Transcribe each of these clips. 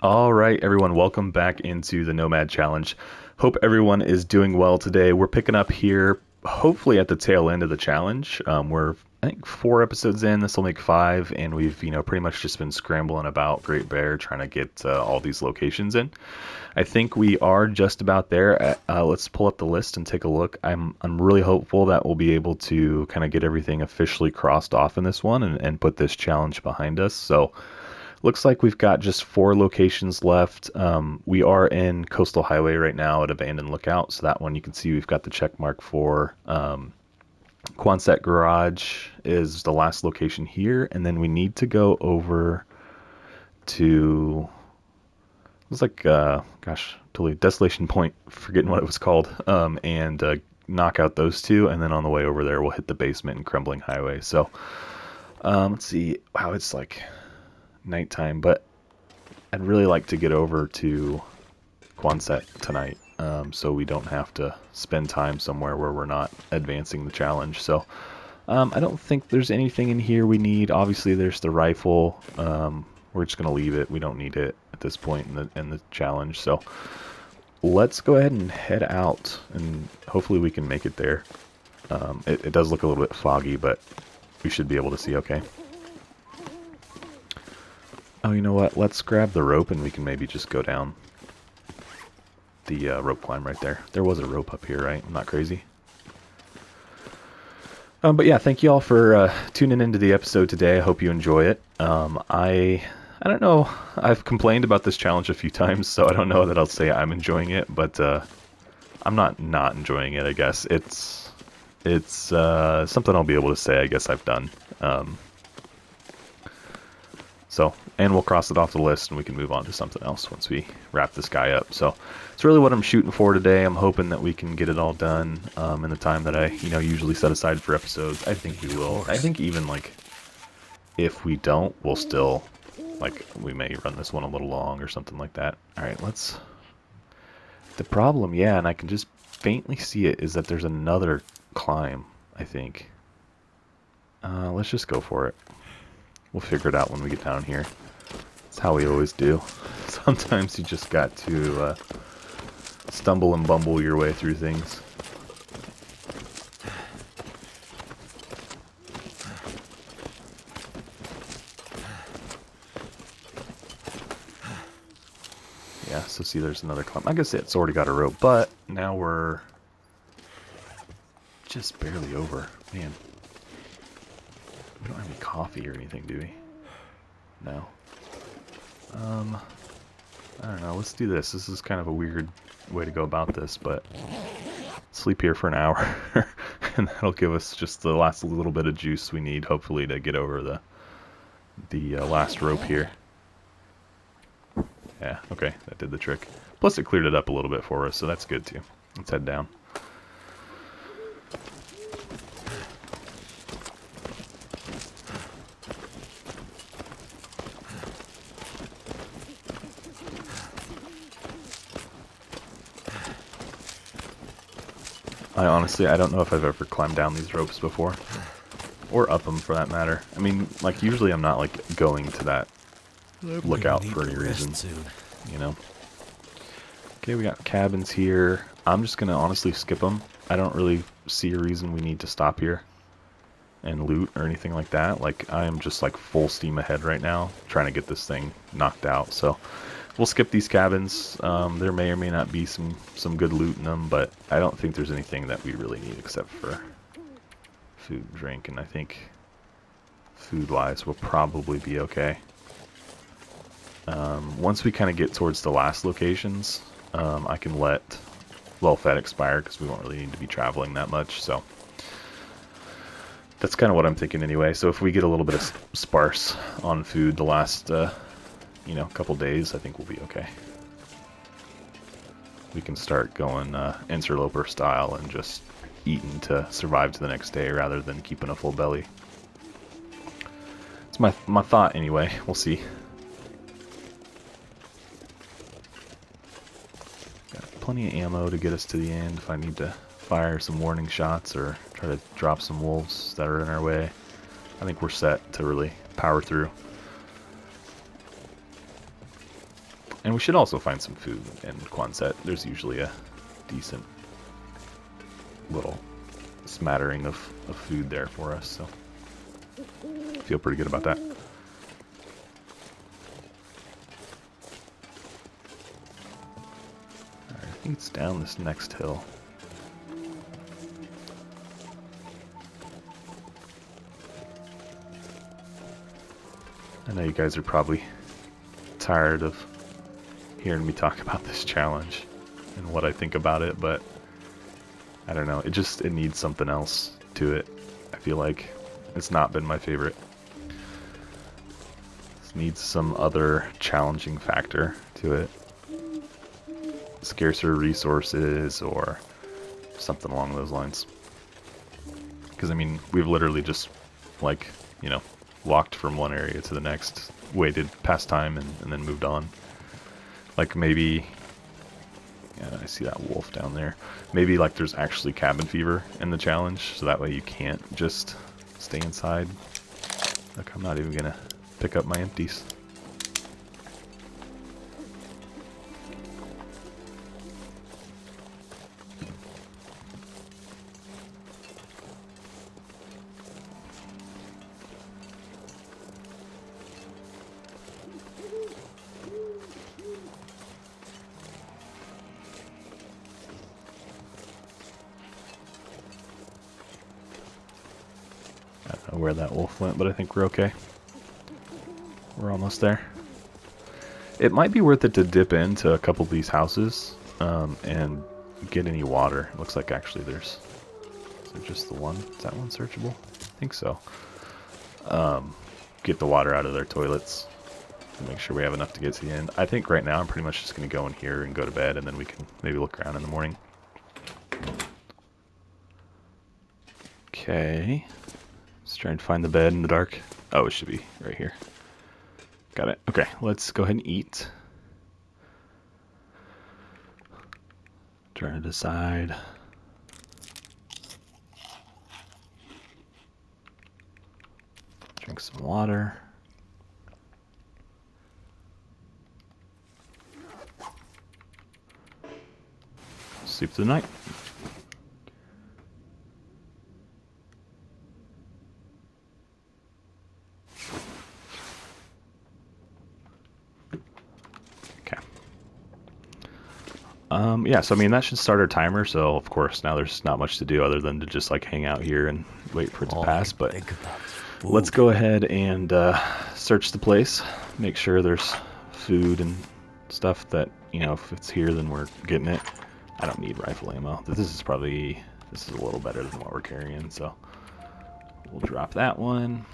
All right, everyone, welcome back into the Nomad Challenge. Hope everyone is doing well today. We're picking up here, hopefully at the tail end of the challenge. We're, I think, 4 episodes in. This will make 5, and we've, pretty much just been scrambling about Great Bear trying to get all these locations in. I think we are just about there. Let's pull up the list and take a look. I'm really hopeful that we'll be able to kind of get everything officially crossed off in this one and put this challenge behind us. So. Looks like we've got just 4 locations left. We are in Coastal Highway right now at Abandoned Lookout, so that one you can see we've got the check mark for. Quonset Garage is the last location here, and then we need to go over to. It was like, totally Desolation Point, forgetting what it was called, and knock out those 2, and then on the way over there we'll hit the basement and Crumbling Highway. So let's see. Wow, it's like nighttime, but I'd really like to get over to Quonset tonight, so we don't have to spend time somewhere where we're not advancing the challenge. So I don't think there's anything in here we need. Obviously there's the rifle. We're just gonna leave it. We don't need it at this point in the challenge. So let's go ahead and head out, and hopefully we can make it there. It does look a little bit foggy, but we should be able to see okay. Oh, you know what? Let's grab the rope and we can maybe just go down the rope climb right there. There was a rope up here, right? I'm not crazy. But yeah, thank you all for tuning into the episode today. I hope you enjoy it. I don't know. I've complained about this challenge a few times, so I don't know that I'll say I'm enjoying it, but I'm not enjoying it, I guess. It's something I'll be able to say I guess I've done. And we'll cross it off the list and we can move on to something else once we wrap this guy up. So it's really what I'm shooting for today. I'm hoping that we can get it all done in the time that I, usually set aside for episodes. I think we will. I think even, if we don't, we'll still, we may run this one a little long or something like that. All right, let's... The problem, yeah, and I can just faintly see it, is that there's another climb, I think. Let's just go for it. We'll figure it out when we get down here. That's how we always do. Sometimes you just got to stumble and bumble your way through things. Yeah, so see there's another climb. I guess it's already got a rope, but now we're just barely over. Man. We don't have any coffee or anything, do we? No. I don't know. Let's do this. This is kind of a weird way to go about this, but sleep here for an hour, and that'll give us just the last little bit of juice we need, hopefully, to get over the last rope here. Yeah, okay, that did the trick. Plus, it cleared it up a little bit for us, so that's good too. Let's head down. I don't know if I've ever climbed down these ropes before. Or up them, for that matter. I mean, usually I'm not, going to that lookout for any reason. Okay, we got cabins here. I'm just gonna honestly skip them. I don't really see a reason we need to stop here and loot or anything like that. I am just, full steam ahead right now, trying to get this thing knocked out, so... We'll skip these cabins. There may or may not be some good loot in them, but I don't think there's anything that we really need except for food and drink, and I think food-wise we'll probably be okay. Once we kind of get towards the last locations, I can let well-fed expire because we won't really need to be traveling that much, so that's kind of what I'm thinking anyway. So if we get a little bit of sparse on food the last... couple days, I think we'll be okay. We can start going interloper style and just eating to survive to the next day rather than keeping a full belly. It's my thought anyway. We'll see. Got plenty of ammo to get us to the end if I need to fire some warning shots or try to drop some wolves that are in our way. I think we're set to really power through. And we should also find some food in Quonset. There's usually a decent little smattering of food there for us, so feel pretty good about that. Alright, I think it's down this next hill. I know you guys are probably tired of hearing me talk about this challenge and what I think about it, but I don't know, it needs something else to it. I feel like it's not been my favorite. It needs some other challenging factor to it. Scarcer resources or something along those lines. Because I mean, we've literally just, like, you know, walked from one area to the next, waited past time, and then moved on. Like maybe, yeah, I see that wolf down there. Maybe like there's actually cabin fever in the challenge, so that way you can't just stay inside. Look, I'm not even gonna pick up my empties. Where that wolf went, but I think we're okay. We're almost there. It might be worth it to dip into a couple of these houses and get any water. It looks like actually is there just the one? Is that one searchable? I think so. Get the water out of their toilets and make sure we have enough to get to the end. I think right now I'm pretty much just going to go in here and go to bed, and then we can maybe look around in the morning. Okay. Let's try and find the bed in the dark. Oh, it should be right here. Got it. Okay, let's go ahead and eat. Trying to decide. Drink some water. Sleep through the night. Yeah, so I mean, that should start our timer, so of course now there's not much to do other than to just like hang out here and wait for it to pass, but let's go ahead and search the place, make sure there's food and stuff that, you know, if it's here then we're getting it. I don't need rifle ammo. This is a little better than what we're carrying, so we'll drop that one.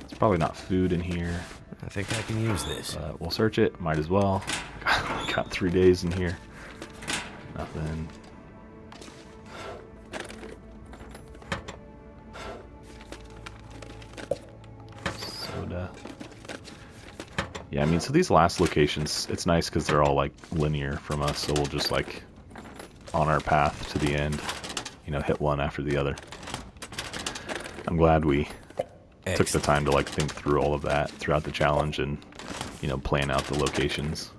It's probably not food in here. I think I can use this. We'll search it, might as well. Got 3 days in here. Nothing. Soda. Yeah, I mean, so these last locations, it's nice because they're all like linear from us, so we'll just like on our path to the end, you know, hit one after the other. I'm glad we took the time to like think through all of that throughout the challenge and, you know, plan out the locations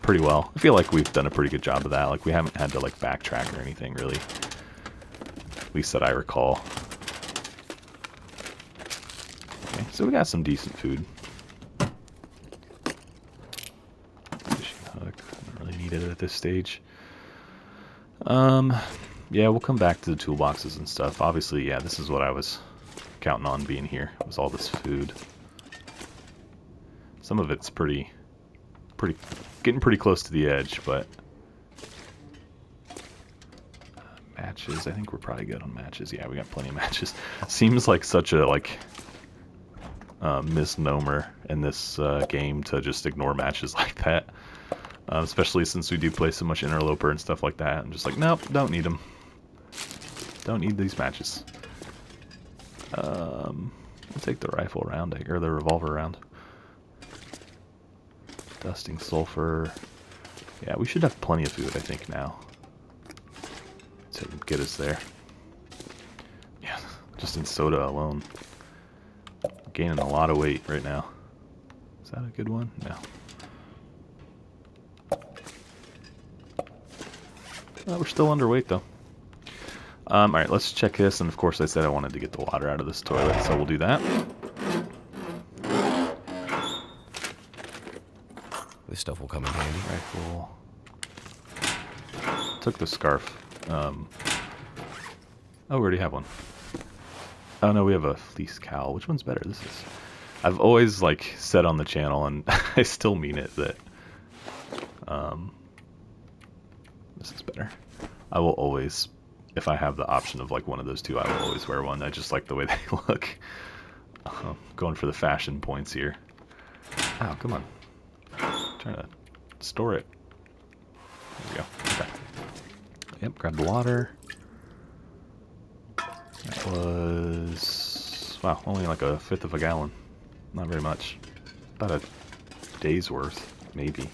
pretty well. I feel like we've done a pretty good job of that. Like we haven't had to like backtrack or anything really, at least that I recall. Okay, so we got some decent food. Fishing hook, don't really need it at this stage. Yeah, we'll come back to the toolboxes and stuff. Obviously, yeah, this is what I was counting on being here. It was all this food. Some of it's getting pretty close to the edge, but matches, I think we're probably good on matches. Yeah, we got plenty of matches. Seems like such a misnomer in this game to just ignore matches like that, especially since we do play so much interloper and stuff like that. I'm just like, nope, don't need them. Don't need these matches. I'll take the rifle round, or the revolver round. Dusting sulfur. Yeah, we should have plenty of food, I think, now to get us there. Yeah, just in soda alone. Gaining a lot of weight right now. Is that a good one? No. We're still underweight though. Alright, let's check this, and of course I said I wanted to get the water out of this toilet, so we'll do that. This stuff will come in handy. Rifle. Took the scarf. Oh, we already have one. Oh no, we have a fleece cowl. Which one's better? This is... I've always, like, said on the channel, and I still mean it, that this is better. I will always, if I have the option of, like, one of those two, I will always wear one. I just like the way they look. Going for the fashion points here. Oh, come on. Trying to store it. There we go. Okay. Yep, grab the water. That was... wow, only like a fifth of a gallon. Not very much. About a day's worth, maybe.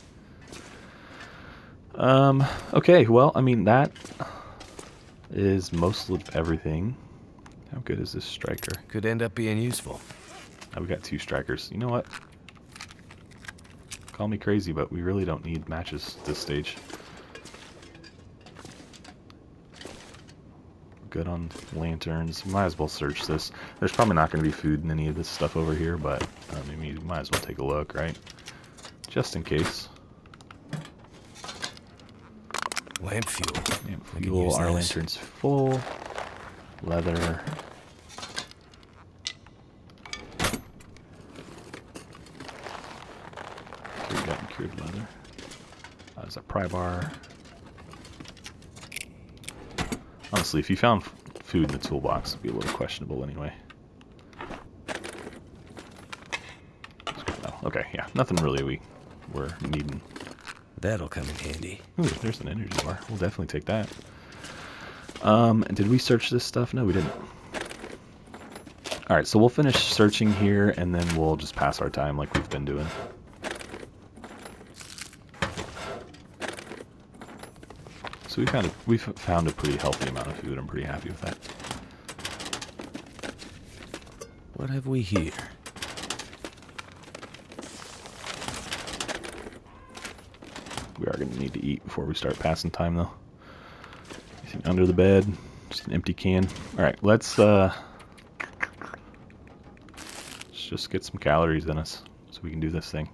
Okay, well, I mean, that is most of everything. How good is this striker? Could end up being useful. Oh, we got 2 strikers. You know what? Call me crazy, but we really don't need matches at this stage. Good on lanterns. Might as well search this. There's probably not going to be food in any of this stuff over here, but I mean, you might as well take a look, right? Just in case. Lamp fuel. Lamp fuel. Our lantern's full. Leather. Cured leather. There's a pry bar. Honestly, if you found food in the toolbox, it'd be a little questionable anyway. Oh, okay, yeah, nothing really we're needing. That'll come in handy. Ooh, there's an energy bar. We'll definitely take that. And did we search this stuff? No, we didn't. Alright, so we'll finish searching here, and then we'll just pass our time like we've been doing. So we've found a pretty healthy amount of food. I'm pretty happy with that. What have we here? We are going to need to eat before we start passing time, though. Anything under the bed? Just an empty can. All right, let's just get some calories in us so we can do this thing.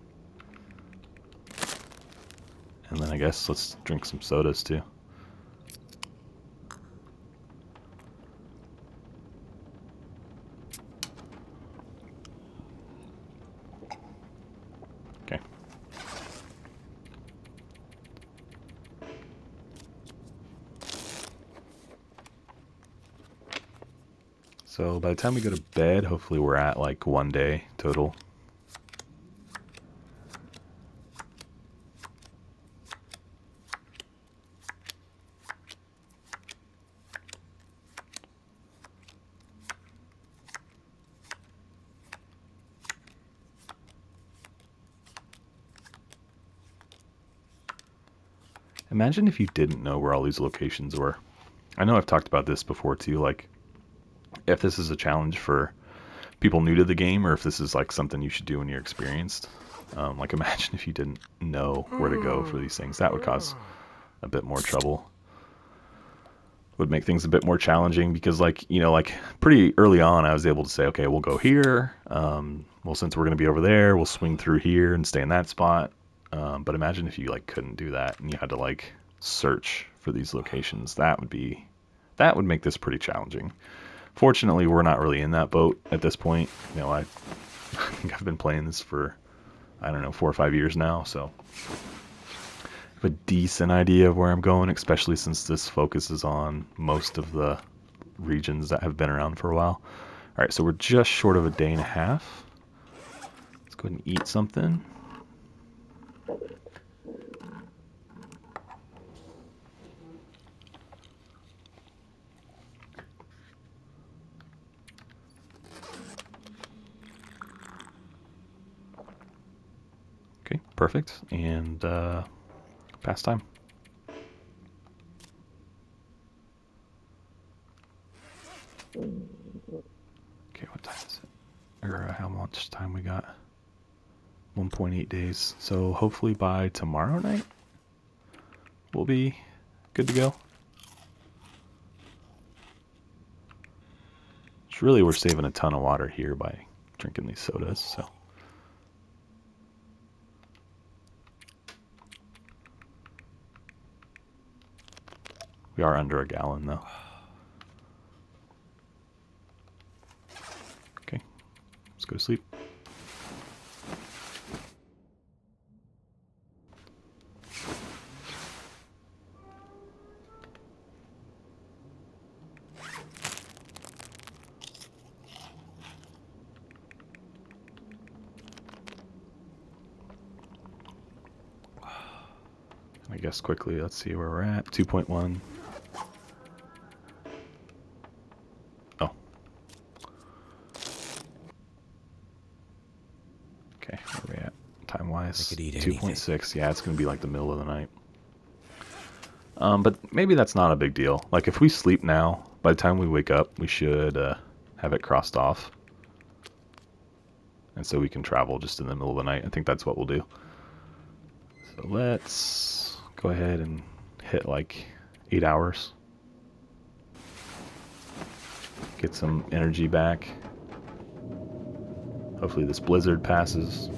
And then I guess let's drink some sodas too. Okay. So by the time we go to bed, hopefully we're at like 1 day total. Imagine if you didn't know where all these locations were. I know I've talked about this before too, like if this is a challenge for people new to the game or if this is like something you should do when you're experienced. Like imagine if you didn't know where to go for these things. That would cause a bit more trouble. Would make things a bit more challenging because like, you know, like pretty early on I was able to say, okay, we'll go here. Well, since we're going to be over there, we'll swing through here and stay in that spot. But imagine if you like couldn't do that and you had to like search for these locations. That would make this pretty challenging. Fortunately, we're not really in that boat at this point. You know, I think I've been playing this for, I don't know, 4 or 5 years now, so I have a decent idea of where I'm going, especially since this focuses on most of the regions that have been around for a while. All right, so we're just short of a day and a half. Let's go ahead and eat something. Okay, perfect. And pass time. Okay, what time is it? Or how much time we got? 1.8 days. So hopefully by tomorrow night, we'll be good to go. Which really, we're saving a ton of water here by drinking these sodas, so. We are under a gallon, though. Okay, let's go to sleep. I guess quickly, let's see where we're at. 2.1. Oh. Okay, where are we at? Time-wise, 2.6. Yeah, it's going to be like the middle of the night. But maybe that's not a big deal. Like, if we sleep now, by the time we wake up, we should have it crossed off. And so we can travel just in the middle of the night. I think that's what we'll do. So let's go ahead and hit like 8 hours. Get some energy back. Hopefully this blizzard passes.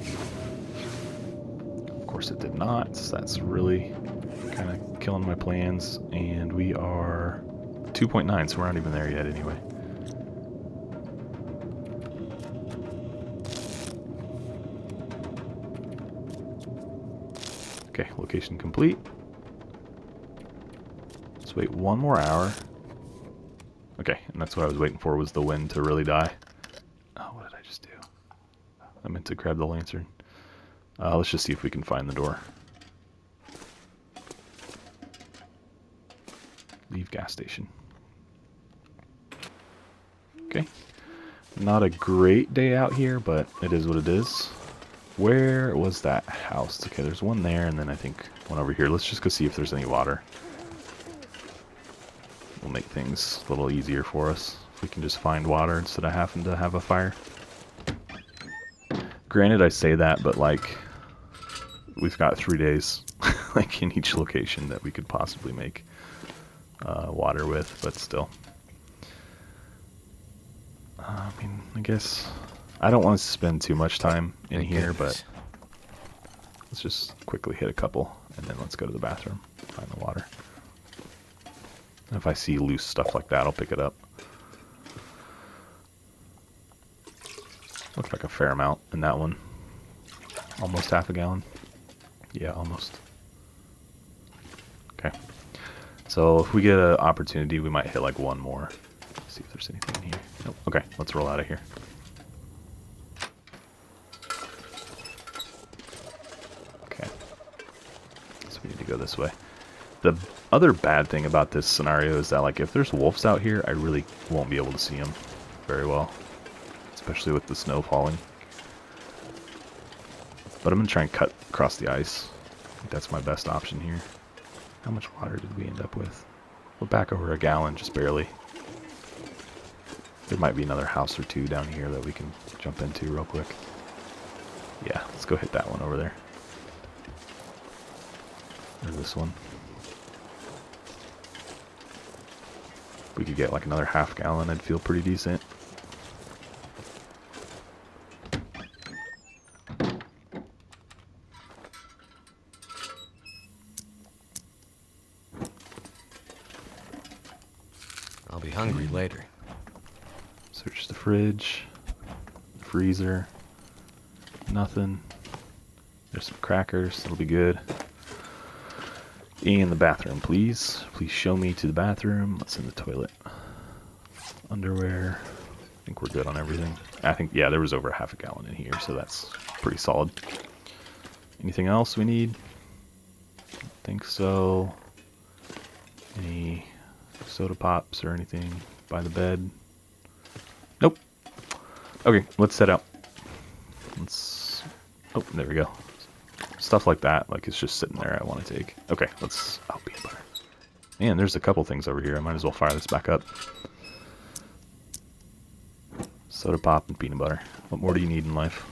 Of course it did not, so that's really kind of killing my plans. And we are 2.9, so we're not even there yet anyway. Okay, location complete. Let's wait 1 more hour. Okay, and that's what I was waiting for, was the wind to really die. Oh, what did I just do? I meant to grab the lantern. Let's just see if we can find the door. Leave gas station. Okay. Not a great day out here, but it is what it is. Where was that house? Okay, there's one there, and then I think one over here. Let's just go see if there's any water. Will make things a little easier for us if we can just find water instead of having to have a fire. Granted, I say that, but like, we've got 3 days like in each location that we could possibly make water with, but still. I mean, I guess I don't want to spend too much time in here, but let's just quickly hit a couple, and then let's go to the bathroom, find the water. And if I see loose stuff like that, I'll pick it up. Looks like a fair amount in that one. Almost half a gallon. Yeah, almost. Okay. So if we get an opportunity, we might hit like 1 more. See if there's anything in here. Nope. Okay, let's roll out of here. Okay. So we need to go this way. The other bad thing about this scenario is that, like, if there's wolves out here, I really won't be able to see them very well, especially with the snow falling. But I'm going to try and cut across the ice. I think that's my best option here. How much water did we end up with? We're back over a gallon, just barely. There might be another house or 2 down here that we can jump into real quick. Yeah, let's go hit that one over there. Or this one. If we could get like another half gallon, I'd feel pretty decent. I'll be hungry later. Search the fridge, freezer, nothing. There's some crackers, that'll be good. In the bathroom, please. Please show me to the bathroom. What's in the toilet? Underwear. I think we're good on everything. I think, yeah, there was over half a gallon in here, so that's pretty solid. Anything else we need? I think so. Any soda pops or anything by the bed? Nope. Okay, let's set out. Let's... Oh, there we go. Stuff like that, like it's just sitting there I want to take. Okay, let's... Oh, peanut butter. Man, there's a couple things over here. I might as well fire this back up. Soda pop and peanut butter. What more do you need in life?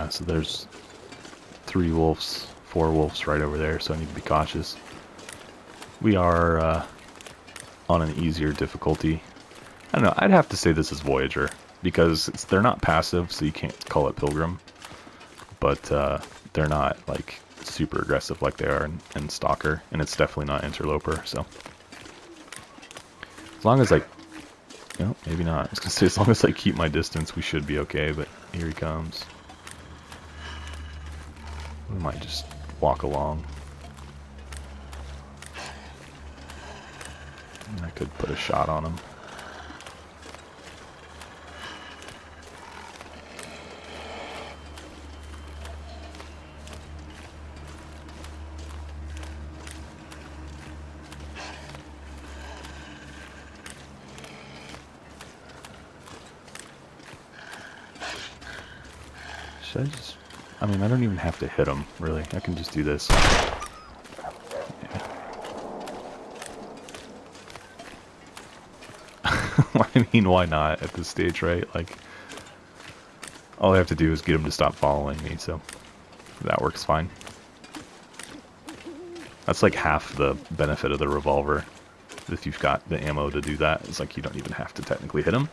Yeah, so there's 3 wolves, 4 wolves right over there, so I need to be cautious. We are on an easier difficulty. I don't know, I'd have to say this is Voyager, because they're not passive, so you can't call it Pilgrim. But they're not, like, super aggressive like they are in Stalker, and it's definitely not Interloper, so... As long as I... No, maybe not. I was going to say, as long as I keep my distance, we should be okay, but here he comes. We might just walk along. And I could put a shot on him. Should I just... I mean, I don't even have to hit him, really. I can just do this. Yeah. I mean, why not at this stage, right? Like, all I have to do is get him to stop following me, so that works fine. That's like half the benefit of the revolver. If you've got the ammo to do that, it's like you don't even have to technically hit him.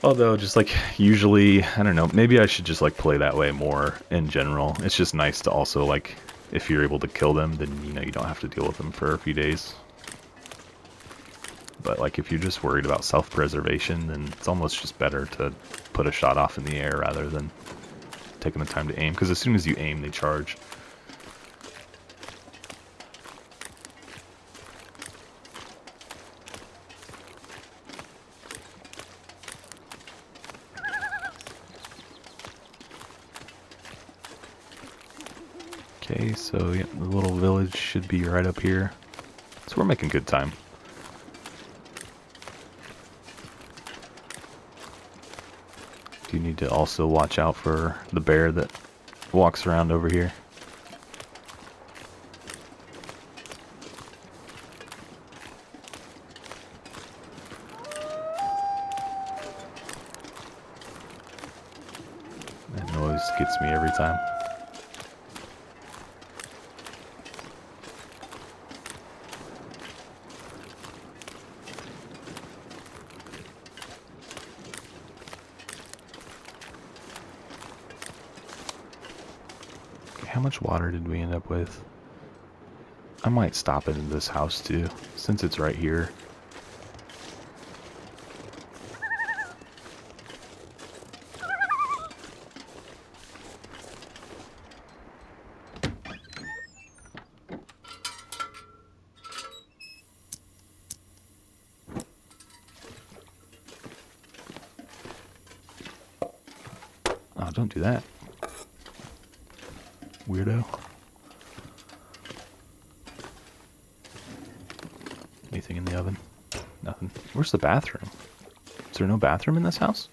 Although, just like, usually, I don't know, maybe I should just like play that way more in general. It's just nice to also, like, if you're able to kill them, then, you know, you don't have to deal with them for a few days. But, like, if you're just worried about self-preservation, then it's almost just better to put a shot off in the air rather than taking the time to aim. Because as soon as you aim, they charge. Okay, so yeah, the little village should be right up here. So we're making good time. Do you need to also watch out for the bear that walks around over here? That noise gets me every time. How much water did we end up with? I might stop it in this house too, since it's right here. Oh, don't do that. Weirdo. Anything in the oven? Nothing. Where's the bathroom? Is there no bathroom in this house?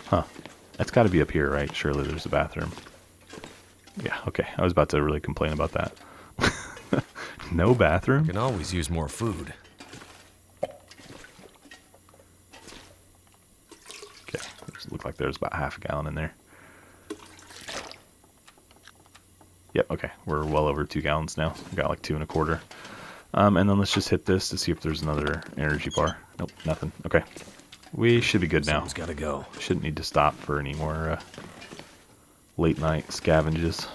Huh. That's got to be up here, right? Surely there's a bathroom. Yeah, okay. I was about to really complain about that. No bathroom? You can always use more food. Okay. Looks like there's about half a gallon in there. Yep, okay. We're well over 2 gallons now. We got like 2 1/4. And then let's just hit this to see if there's another energy bar. Nope, nothing. Okay. We should be good now. Someone's gotta go. Shouldn't need to stop for any more late night scavenges.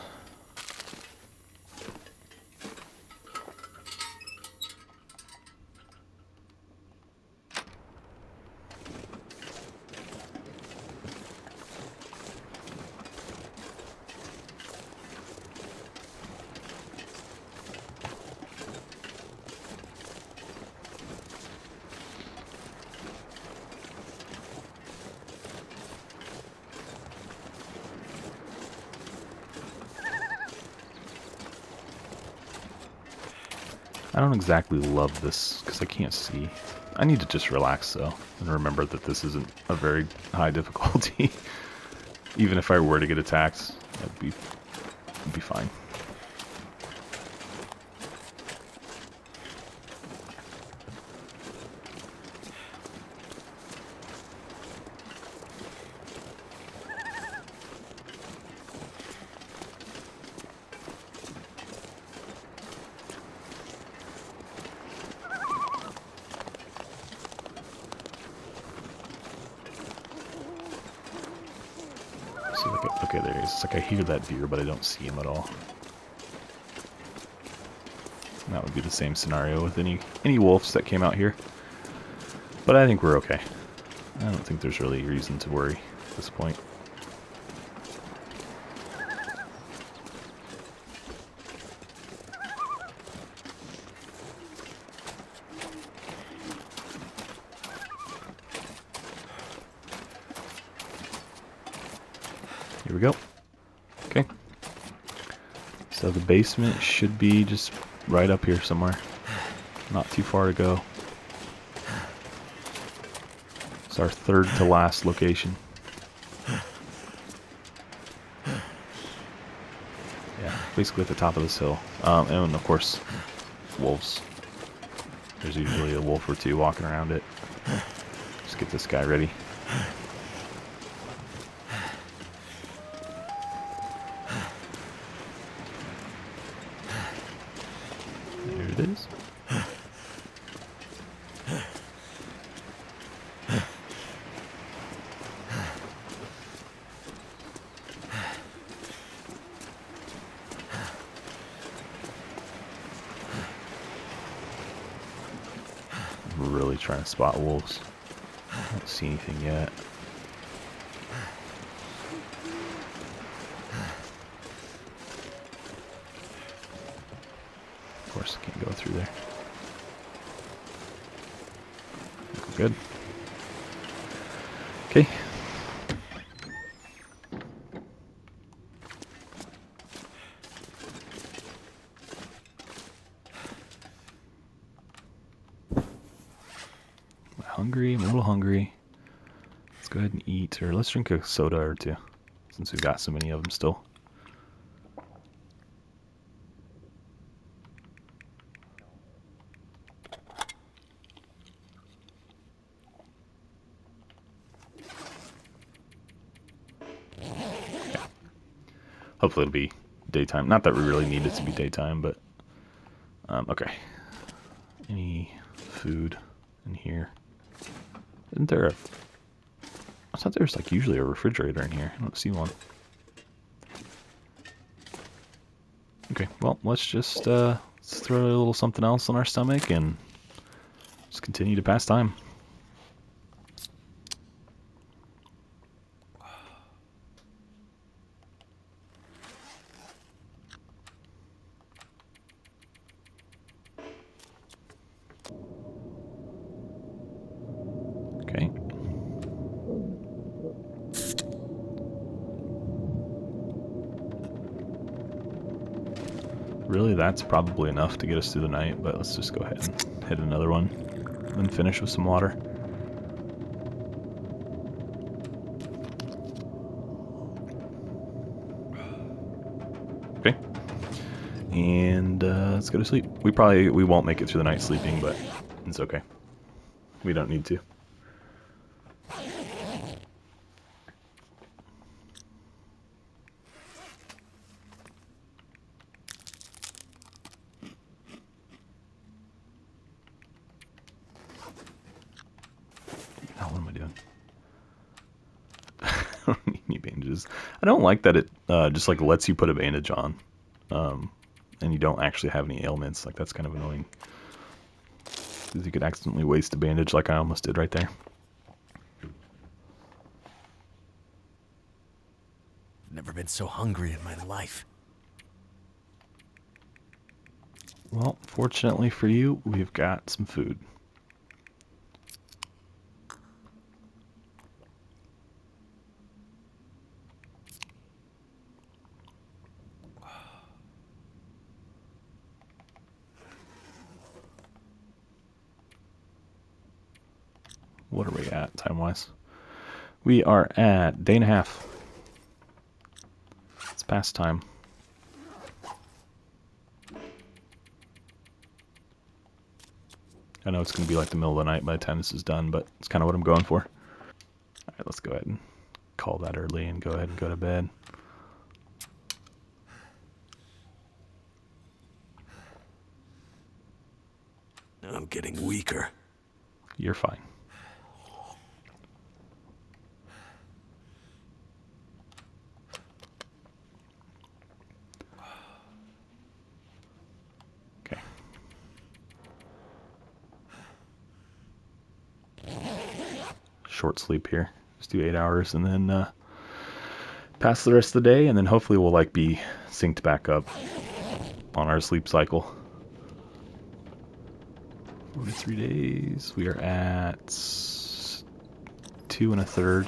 I don't exactly love this because I can't see. I need to just relax though and remember that this isn't a very high difficulty. Even if I were to get attacked, it'd be fine. Okay, there he is. It's like I hear that deer, but I don't see him at all. And that would be the same scenario with any wolves that came out here. But I think we're okay. I don't think there's really a reason to worry at this point. Here we go. Okay. So the basement should be just right up here somewhere. Not too far to go. It's our third to last location. Yeah, basically at the top of this hill. And of course, wolves. There's usually a wolf or two walking around it. Just get this guy ready. There it is. I'm really trying to spot wolves. I don't see anything yet. Of course, I can't go through there. Good. Okay. Hungry, I'm a little hungry. Let's go ahead and eat, or let's drink a soda or two, since we've got so many of them still. Yeah. Hopefully it'll be daytime. Not that we really need it to be daytime, but okay. Any food in here? Isn't there a... I thought there's like usually a refrigerator in here. I don't see one. Okay, well, let's just let's throw a little something else on our stomach and just continue to pass time. Okay. Really, that's probably enough to get us through the night, but let's just go ahead and hit another one and finish with some water. Okay. And let's go to sleep. We won't make it through the night sleeping, but it's okay. We don't need to. Oh, what am I doing? I don't need any bandages. I don't like that it just like lets you put a bandage on, and you don't actually have any ailments. Like that's kind of annoying. Because you could accidentally waste a bandage, like I almost did right there. Never been so hungry in my life. Well, fortunately for you, we've got some food. What are we at time-wise? We are at day and a half. It's past time. I know it's going to be like the middle of the night by the time this is done, but it's kind of what I'm going for. Alright, let's go ahead and call that early and go ahead and go to bed. I'm getting weaker. You're fine. short sleep here. Just do 8 hours and then pass the rest of the day, and then hopefully we'll like be synced back up on our sleep cycle. 43 days. We are at 2 1/3.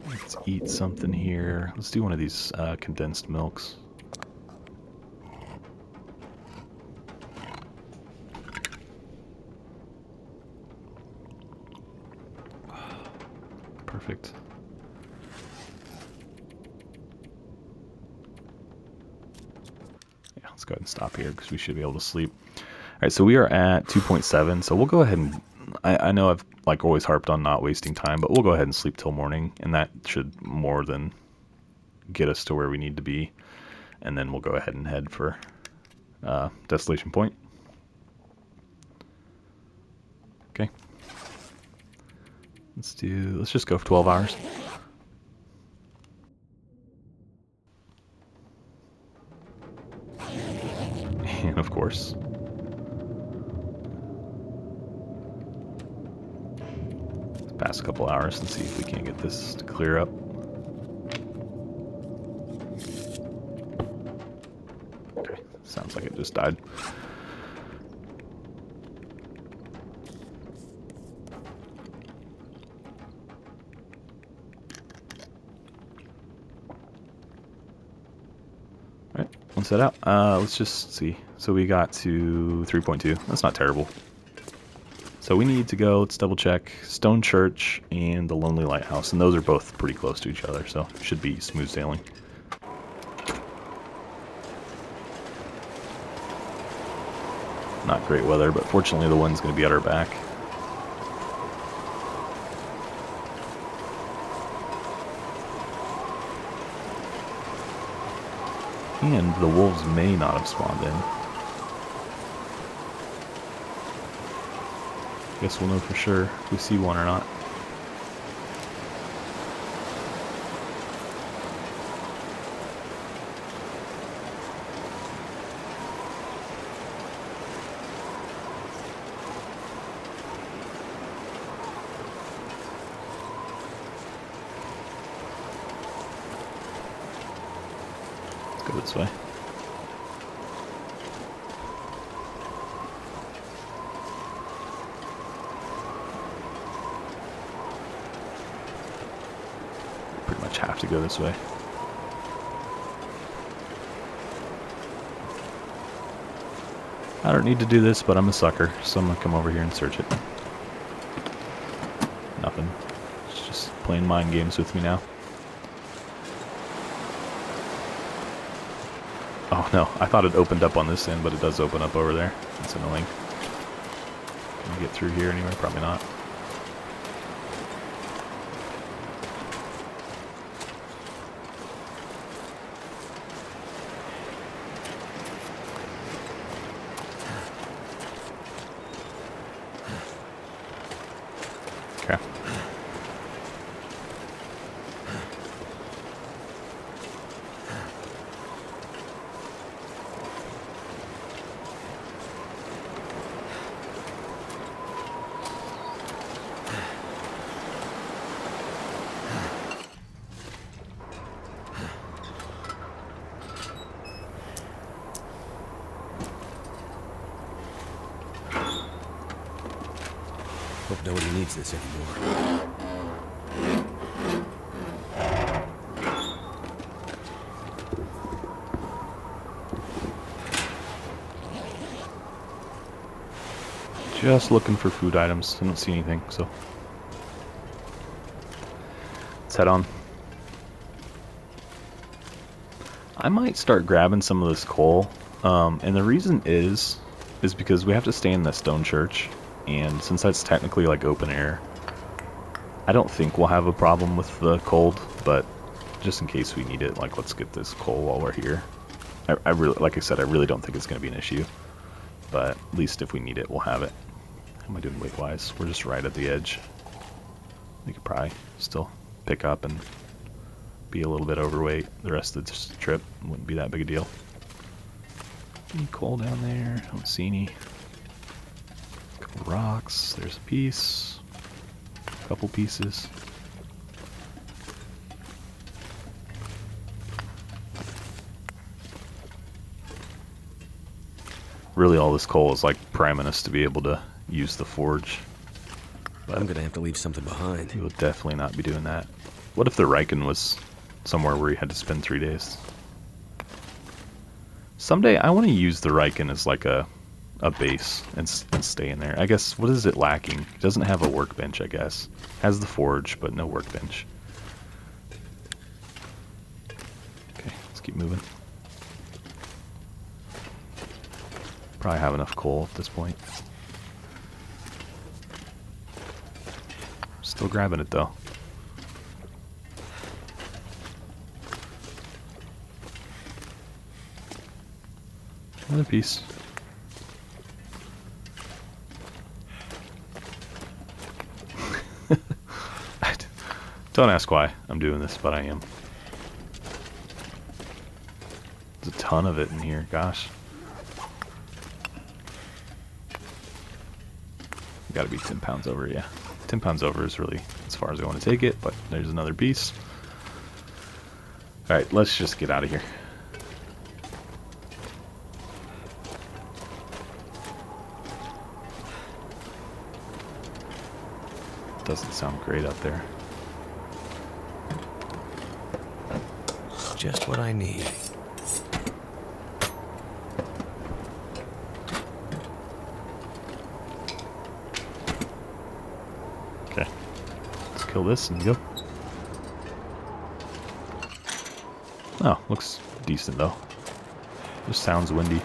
Let's eat something here. Let's do one of these condensed milks. Perfect. Yeah, let's go ahead and stop here because we should be able to sleep. All right, so we are at 2.7, so we'll go ahead and, I know I've like always harped on not wasting time, but we'll go ahead and sleep till morning, and that should more than get us to where we need to be, and then we'll go ahead and head for Desolation Point. Okay. Let's just go for 12 hours. And of course, pass a couple hours and see if we can't get this to clear up. Okay, sounds like it just died. Alright, let's head out. Let's just see. So we got to 3.2. That's not terrible. So we need to go, let's double check, Stone Church and the Lonely Lighthouse, and those are both pretty close to each other, so it should be smooth sailing. Not great weather, but fortunately the wind's going to be at our back. And the wolves may not have spawned in. Guess we'll know for sure if we see one or not. Let's go this way. Have to go this way. I don't need to do this, but I'm a sucker, so I'm gonna come over here and search it. Nothing. It's just playing mind games with me now. Oh no, I thought it opened up on this end, but it does open up over there. That's annoying. Can we get through here anyway? Probably not. Okay. Hope nobody needs this anymore. Just looking for food items. I don't see anything, so let's head on. I might start grabbing some of this coal, and the reason is because we have to stay in the stone church, and since that's technically like open air, I don't think we'll have a problem with the cold, but just in case we need it, like, let's get this coal while we're here. I really, like I said, I really don't think it's going to be an issue, but at least if we need it, we'll have it. How am I doing weight-wise? We're just right at the edge. We could probably still pick up and be a little bit overweight the rest of this trip. Wouldn't be that big a deal. Any coal down there? I don't see any. A couple rocks. There's a piece. Couple pieces. Really, all this coal is like priming us to be able to use the forge. But I'm gonna have to leave something behind. We will definitely not be doing that. What if the Riken was somewhere where you had to spend 3 days? Someday I want to use the Riken as like a base and stay in there. I guess, what is it lacking? It doesn't have a workbench, I guess. Has the forge, but no workbench. Okay, let's keep moving. Probably have enough coal at this point. Still grabbing it though. Another piece. Don't ask why I'm doing this, but I am. There's a ton of it in here, gosh. Gotta be 10 pounds over, yeah. 10 pounds over is really as far as I want to take it, but there's another piece. Alright, let's just get out of here. Doesn't sound great up there. Just what I need. Okay. Let's kill this and go. Oh, looks decent though. Just sounds windy.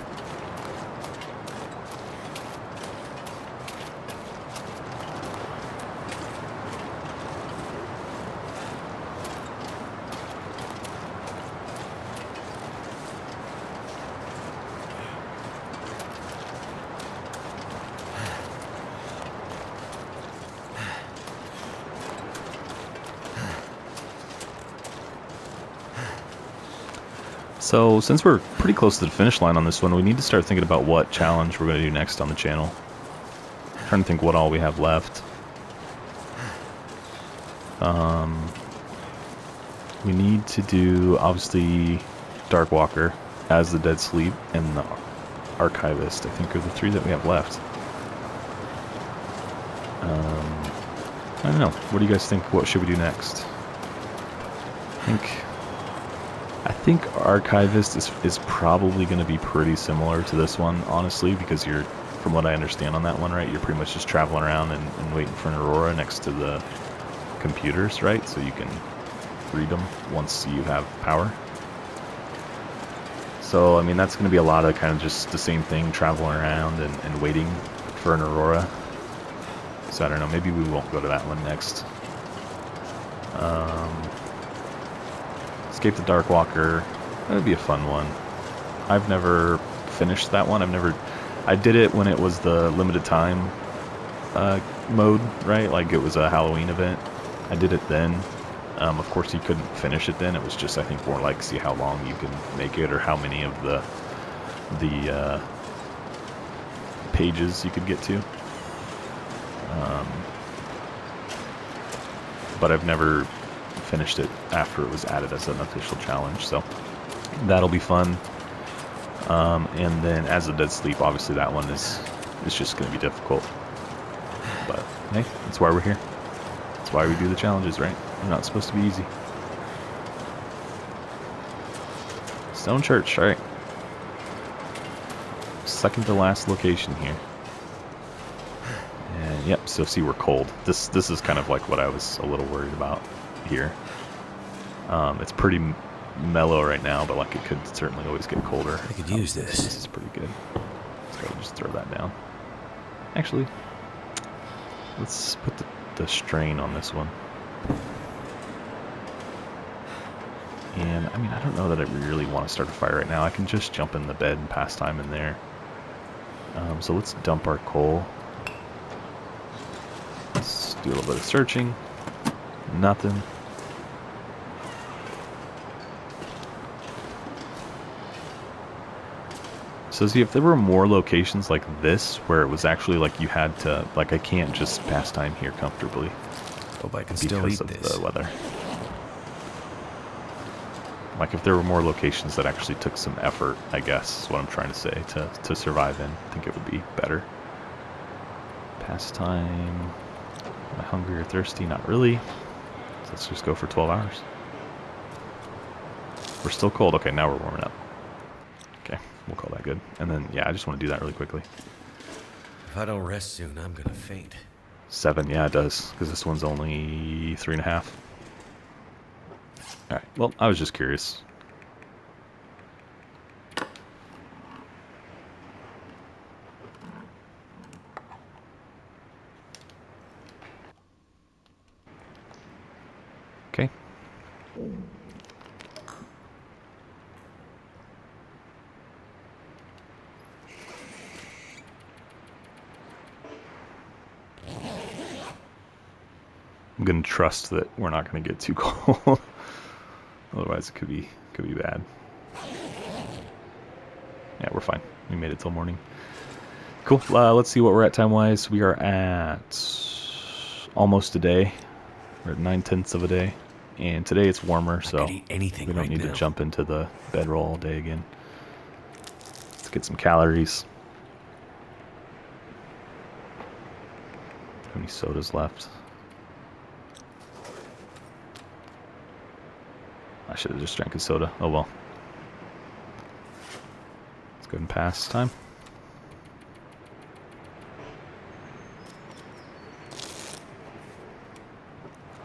So, since we're pretty close to the finish line on this one, we need to start thinking about what challenge we're going to do next on the channel. I'm trying to think what all we have left. We need to do, obviously, Darkwalker, As the Dead Sleep, and the Archivist, I think are the 3 that we have left. I don't know. What do you guys think? What should we do next? I think Archivist is probably going to be pretty similar to this one, honestly, because you're, from what I understand on that one, right, you're pretty much just traveling around and waiting for an Aurora next to the computers, right, so you can read them once you have power. So, I mean, that's going to be a lot of kind of just the same thing, traveling around and waiting for an Aurora. So, I don't know, maybe we won't go to that one next. Escape the Darkwalker. That would be a fun one. I've never finished that one. I did it when it was the limited time mode, right? Like it was a Halloween event. I did it then. Of course, you couldn't finish it then. It was just, I think, more like see how long you can make it or how many of the pages you could get to. But I've never finished it after it was added as an official challenge, so that'll be fun. And then As the Dead Sleep, obviously that one is just going to be difficult. But hey, that's why we're here. That's why we do the challenges, right? They're not supposed to be easy. Stone Church, alright. Second to last location here. And yep, so see we're cold. This is kind of like what I was a little worried about here. It's pretty mellow right now, but like it could certainly always get colder. I could use this. This is pretty good. Let's go just throw that down. Actually, let's put the strain on this one. And I mean, I don't know that I really want to start a fire right now. I can just jump in the bed and pass time in there. So let's dump our coal. Let's do a little bit of searching. Nothing. So see, if there were more locations like this, where it was actually like you had to, like I can't just pass time here comfortably. Hope I can still eat because of this. the weather. Like if there were more locations that actually took some effort, I guess is what I'm trying to say, to survive in, I think it would be better. Pastime. Am I hungry or thirsty? Not really. So let's just go for 12 hours. We're still cold. Okay, now we're warming up. Okay, we'll call that good. And then, yeah, I just want to do that really quickly. If I don't rest soon, I'm gonna faint. 7, yeah, it does, because this one's only 3.5. Alright, well, I was just curious. Okay. I'm gonna trust that we're not gonna get too cold. Otherwise it could be bad. Yeah, we're fine. We made it till morning. Cool. Let's see what we're at time-wise. We are at almost a day. We're at 9/10 of a day. And today it's warmer, so I could eat anything we don't right need now. to jump into the bedroll all day again. Let's get some calories. How many sodas left? I should have just drank a soda. Oh well. Let's go ahead and pass time.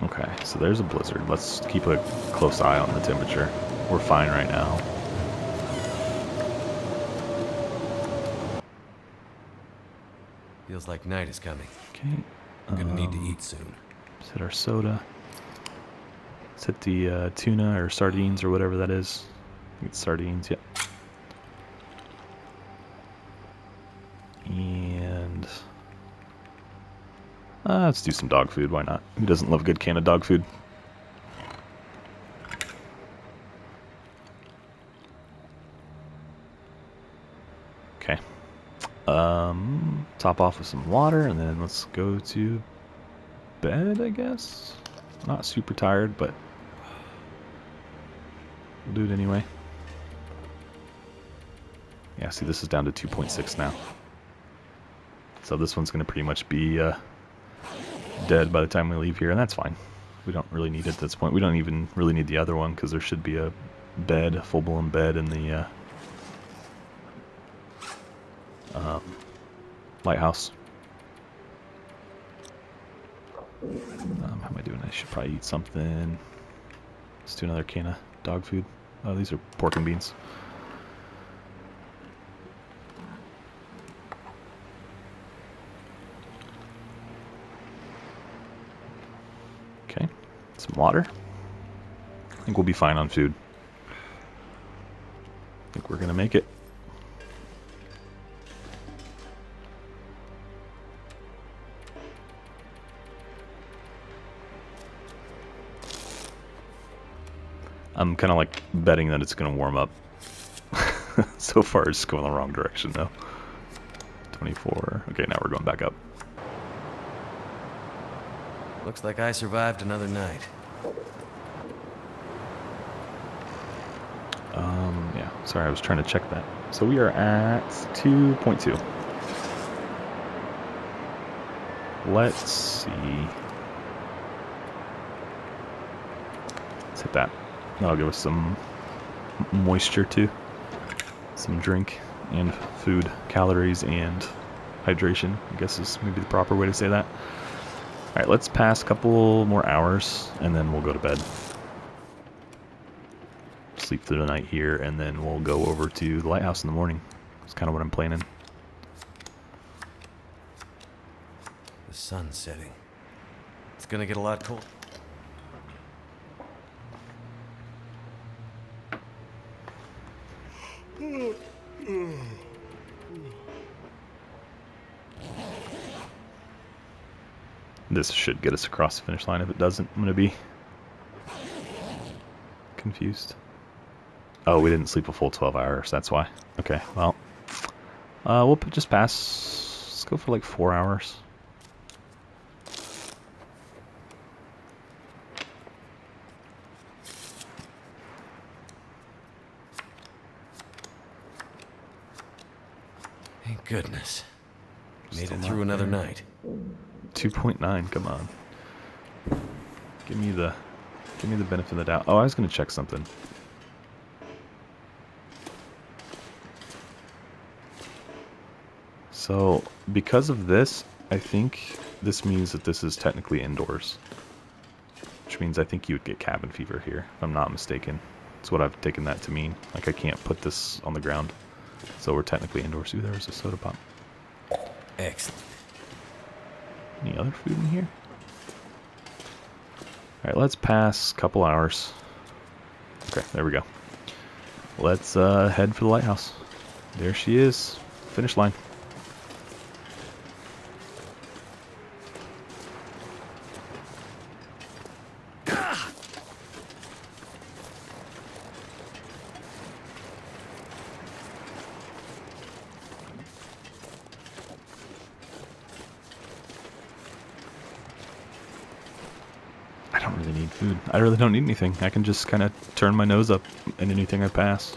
Okay, so there's a blizzard. Let's keep a close eye on the temperature. We're fine right now. Feels like night is coming. Okay. I'm gonna need to eat soon. Let's hit our soda. Let's hit the tuna or sardines or whatever that is. I think it's sardines, yep. And let's do some dog food, why not? Who doesn't love a good can of dog food? Okay. Top off with some water, and then let's go to bed, I guess? Not super tired, but we'll do it anyway. Yeah, see, this is down to 2.6 now. So this one's going to pretty much be dead by the time we leave here, and that's fine. We don't really need it at this point. We don't even really need the other one, because there should be a bed, a full-blown bed in the lighthouse. How am I doing? I should probably eat something. Let's do another can of dog food. Oh, these are pork and beans. Okay, some water. I think we'll be fine on food. I think we're gonna make it. I'm kind of like betting that it's going to warm up. So far it's going the wrong direction though. 24. Okay, now we're going back up. Looks like I survived another night. Yeah, sorry, I was trying to check that. So we are at 2.2. Let's see. Let's hit that. That'll give us some moisture too. Some drink and food, calories and hydration, I guess is maybe the proper way to say that. Alright, let's pass a couple more hours and then we'll go to bed. Sleep through the night here and then we'll go over to the lighthouse in the morning. That's kind of what I'm planning. The sun's setting. It's gonna get a lot cold. This should get us across the finish line. If it doesn't, I'm going to be confused. Oh, we didn't sleep a full 12 hours. That's why. Okay, well, we'll just pass. Let's go for like 4 hours. goodness. Made Still it not through another there. night. 2.9, come on. Give me the benefit of the doubt. Oh, I was gonna check something. So, because of this, I think this means that this is technically indoors. Which means I think you would get cabin fever here, if I'm not mistaken. That's what I've taken that to mean. Like, I can't put this on the ground. So we're technically indoors. Ooh, there was a soda pop. Excellent. Any other food in here? Alright, let's pass a couple hours. Okay, there we go. Let's head for the lighthouse. There she is. Finish line. I don't really need food. I really don't need anything. I can just kind of turn my nose up in anything I pass.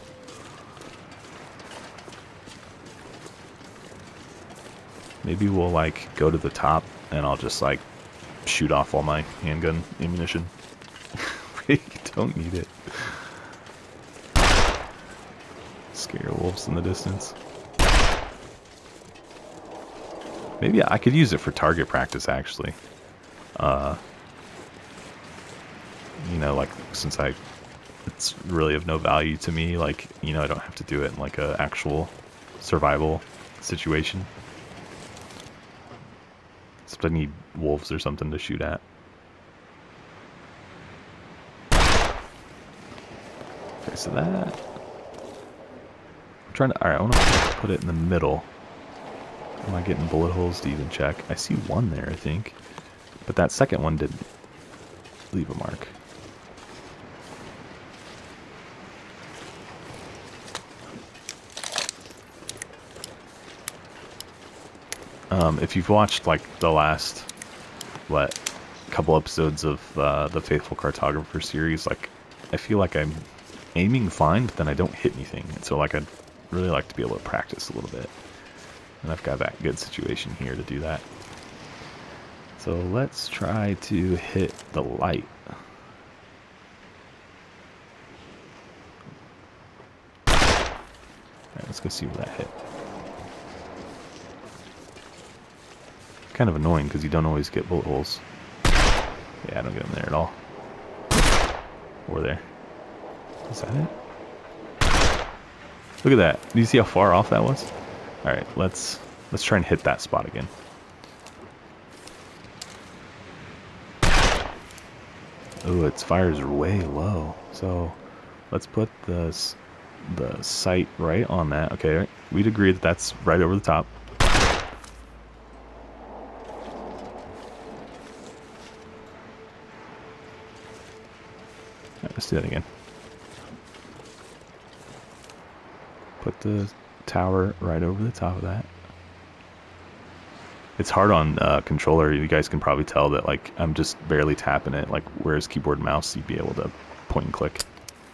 Maybe we'll, like, go to the top and I'll just, like, shoot off all my handgun ammunition. We don't need it. Scare wolves in the distance. Maybe I could use it for target practice, actually. You know, like, since it's really of no value to me, like, you know, I don't have to do it in, like, a actual survival situation. Except I need wolves or something to shoot at. Okay, so that... I'm trying to... Alright, I want to put it in the middle. Am I getting bullet holes to even check? I see one there, I think. But that second one didn't leave a mark. If you've watched, like, the last, couple episodes of the Faithful Cartographer series, like, I feel like I'm aiming fine, but then I don't hit anything. And so, like, I'd really like to be able to practice a little bit. And I've got that good situation here to do that. So let's try to hit the light. Alright, let's go see where that hit. Kind of annoying because you don't always get bullet holes. Yeah, I don't get them there at all. Or there. Is that it? Look at that. Do you see how far off that was? Alright, let's try and hit that spot again. Oh, its fires are way low. So let's put the sight right on that. Okay, we'd agree that that's right over the top. Let's do that again. Put the tower right over the top of that. It's hard on controller. You guys can probably tell that, like, I'm just barely tapping it. Like, whereas keyboard and mouse, you'd be able to point and click.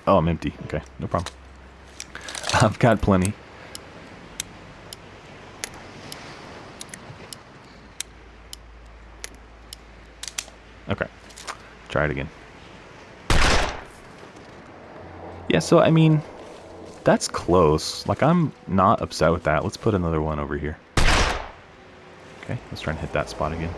Oh, I'm empty. Okay, no problem. I've got plenty. Okay, try it again. Yeah, so, I mean, that's close. Like, I'm not upset with that. Let's put another one over here. Okay, let's try and hit that spot again.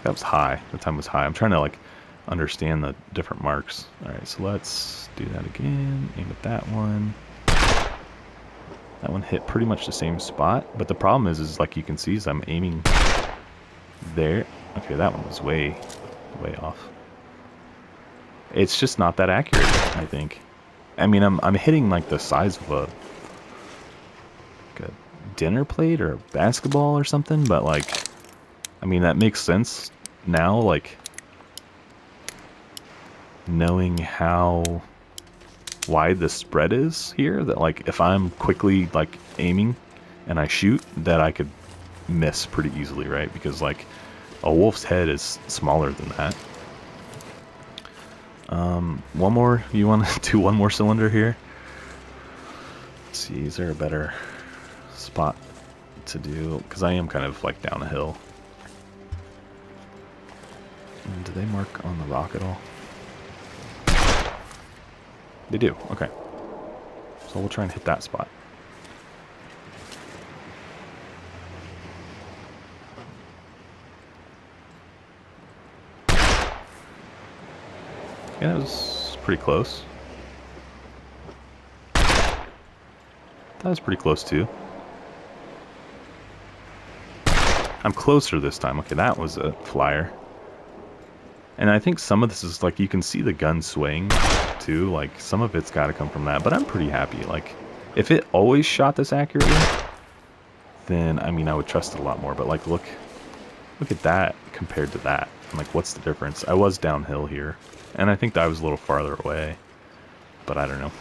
That was high. The time was high. I'm trying to, like, understand the different marks. Alright, so let's do that again. Aim at that one. That one hit pretty much the same spot, but the problem is like you can see, is I'm aiming there. Okay, that one was way off. It's just not that accurate, I think. I mean, I'm hitting like the size of a dinner plate or a basketball or something, but like, I mean, that makes sense now, like, knowing how wide the spread is here, that like if I'm quickly like aiming and I shoot, that I could miss pretty easily, right? Because like a wolf's head is smaller than that. One more. You want to do one more cylinder here? Let's see, is there a better spot to do? Because I am kind of like down a hill. And do they mark on the rock at all? They do. Okay. So we'll try and hit that spot. Yeah, that was pretty close. That was pretty close too. I'm closer this time. Okay, that was a flyer. And I think some of this is like, you can see the gun swaying too. Like, some of it's got to come from that. But I'm pretty happy. Like, if it always shot this accurately, then, I mean, I would trust it a lot more. But like, look at that compared to that. I'm like, what's the difference? I was downhill here. And I think that I was a little farther away. But I don't know.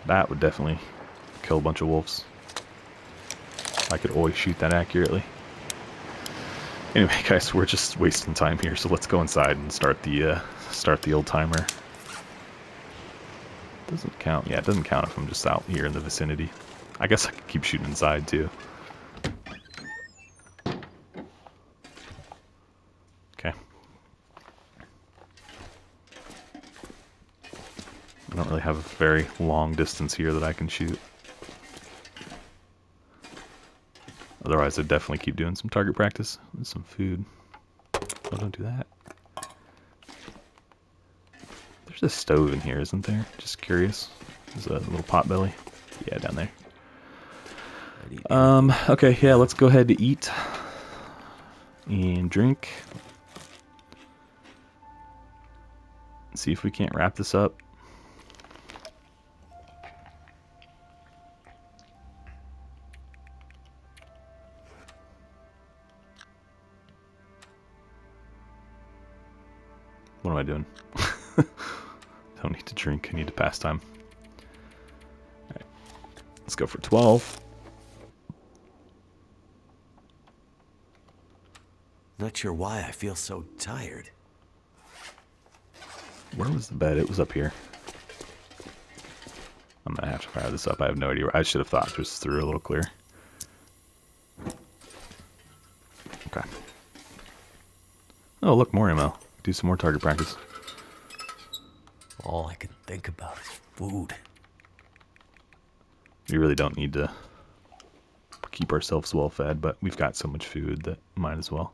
That would definitely kill a bunch of wolves. I could always shoot that accurately. Anyway, guys, we're just wasting time here, so let's go inside and start the old timer. Doesn't count. Yeah, it doesn't count if I'm just out here in the vicinity. I guess I could keep shooting inside too. Okay. I don't really have a very long distance here that I can shoot. Otherwise, I'd definitely keep doing some target practice and some food. Oh, don't do that. There's a stove in here, isn't there? Just curious. There's a little pot belly. Yeah, down there. Okay, yeah, let's go ahead to eat and drink. See if we can't wrap this up. What am I doing? Don't need to drink. I need to pass time. Alright. Let's go for 12. Not sure why I feel so tired. Where was the bed? It was up here. I'm gonna have to fire this up. I have no idea. I should have thought this through a little clear. Okay. Oh, look, more ammo. Do some more target practice. All I can think about is food. We really don't need to keep ourselves well fed, but we've got so much food that might as well.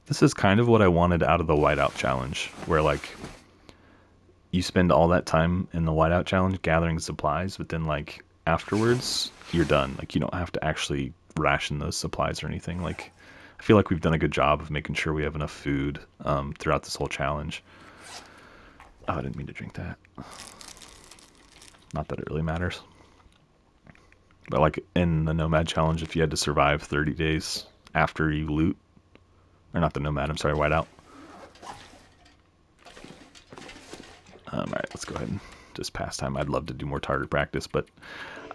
This is kind of what I wanted out of the whiteout challenge, where like you spend all that time in the whiteout challenge gathering supplies, but then like afterwards you're done. Like you don't have to actually ration those supplies or anything. Like I feel like we've done a good job of making sure we have enough food throughout this whole challenge. Oh, I didn't mean to drink that. Not that it really matters. But like in the Nomad challenge, if you had to survive 30 days after you loot, or not the Nomad, I'm sorry, whiteout. Alright, let's go ahead and just pass time. I'd love to do more target practice, but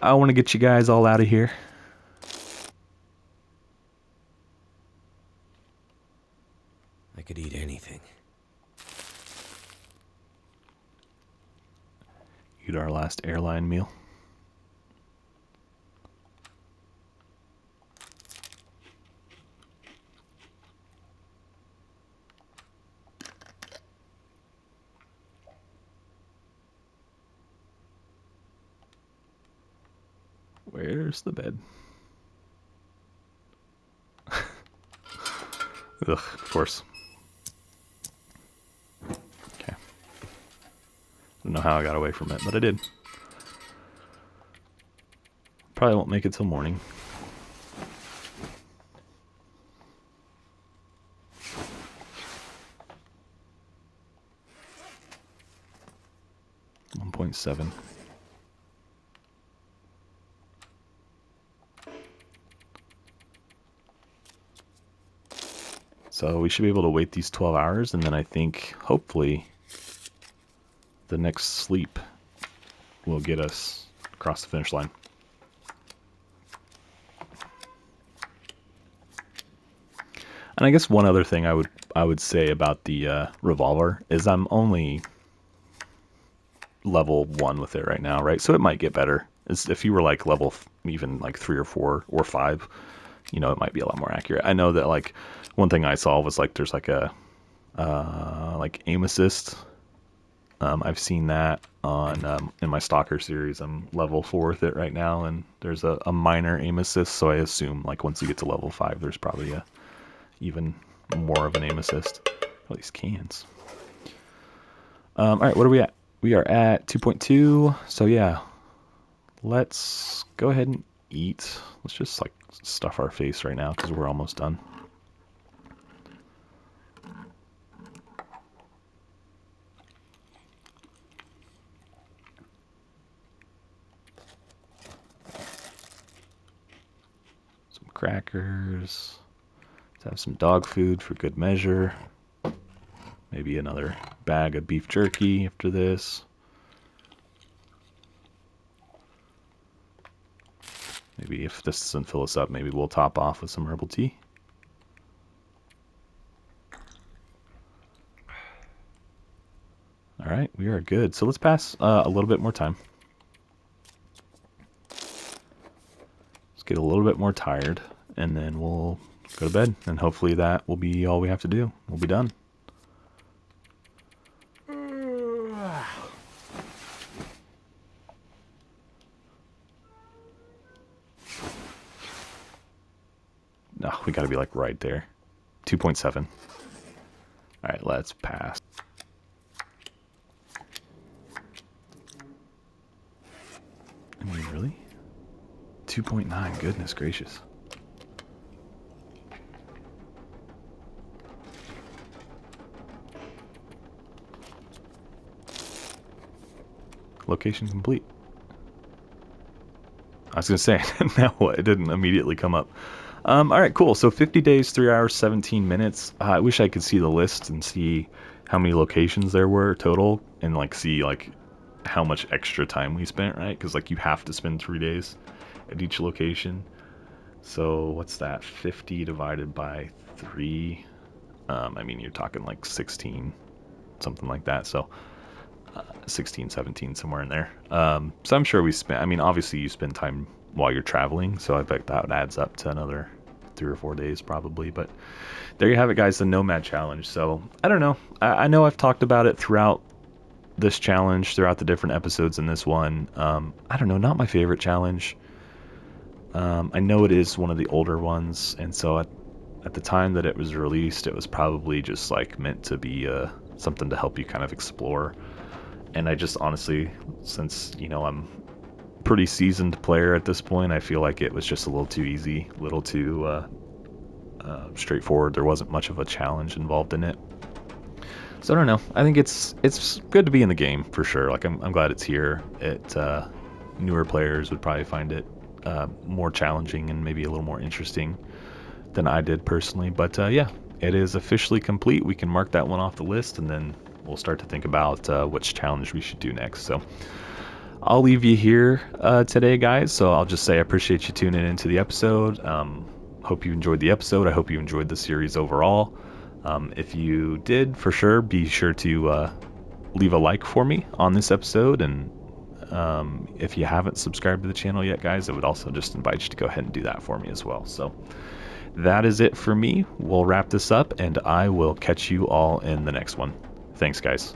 I want to get you guys all out of here. I could eat anything. Eat our last airline meal. Where's the bed? Ugh, of course. Okay. I don't know how I got away from it, but I did. Probably won't make it till morning. .7. So we should be able to wait these 12 hours, and then I think, hopefully, the next sleep will get us across the finish line. And I guess one other thing I would say about the revolver is I'm only level 1 with it right now, right? So it might get better. If you were like level even like 3 or 4 or 5, you know, it might be a lot more accurate. I know that like one thing I saw was like there's like a like aim assist. I've seen that on in my Stalker series. I'm level 4 with it right now, and there's a minor aim assist. So I assume like once you get to level 5, there's probably a even more of an aim assist. All these cans. All right, what are we at? We are at 2.2. So yeah, let's go ahead and eat. Let's just like stuff our face right now because we're almost done. Some crackers. Let's have some dog food for good measure. Maybe another bag of beef jerky after this. Maybe if this doesn't fill us up, maybe we'll top off with some herbal tea. All right, we are good. So let's pass a little bit more time. Let's get a little bit more tired, and then we'll go to bed. And hopefully that will be all we have to do. We'll be done. No, we got to be like right there. 2.7. All right, let's pass. I mean, really? 2.9, goodness gracious. Location complete. I was going to say, now what? It didn't immediately come up. All right, cool. So 50 days, 3 hours, 17 minutes. I wish I could see the list and see how many locations there were total and like see like how much extra time we spent, right? Because like you have to spend 3 days at each location. So what's that? 50 divided by 3. I mean, you're talking like 16, something like that. So 16, 17, somewhere in there. So I'm sure we spent, I mean, obviously you spend time while you're traveling, so I bet that adds up to another 3 or 4 days probably. But there you have it, guys, the Nomad challenge. So I don't know. I know I've talked about it throughout this challenge, throughout the different episodes in this one. I don't know, not my favorite challenge. I know it is one of the older ones, and so at the time that it was released, it was probably just like meant to be something to help you kind of explore. And I just honestly, since, you know, I'm a pretty seasoned player at this point, I feel like it was just a little too easy, a little too straightforward. There wasn't much of a challenge involved in it. So I don't know. I think it's good to be in the game for sure. Like I'm glad it's here. Newer players would probably find it more challenging and maybe a little more interesting than I did personally. But yeah, it is officially complete. We can mark that one off the list, and then we'll start to think about which challenge we should do next. So I'll leave you here today, guys. So I'll just say I appreciate you tuning into the episode. Hope you enjoyed the episode. I hope you enjoyed the series overall. If you did, for sure, be sure to leave a like for me on this episode. And if you haven't subscribed to the channel yet, guys, I would also just invite you to go ahead and do that for me as well. So that is it for me. We'll wrap this up, and I will catch you all in the next one. Thanks, guys.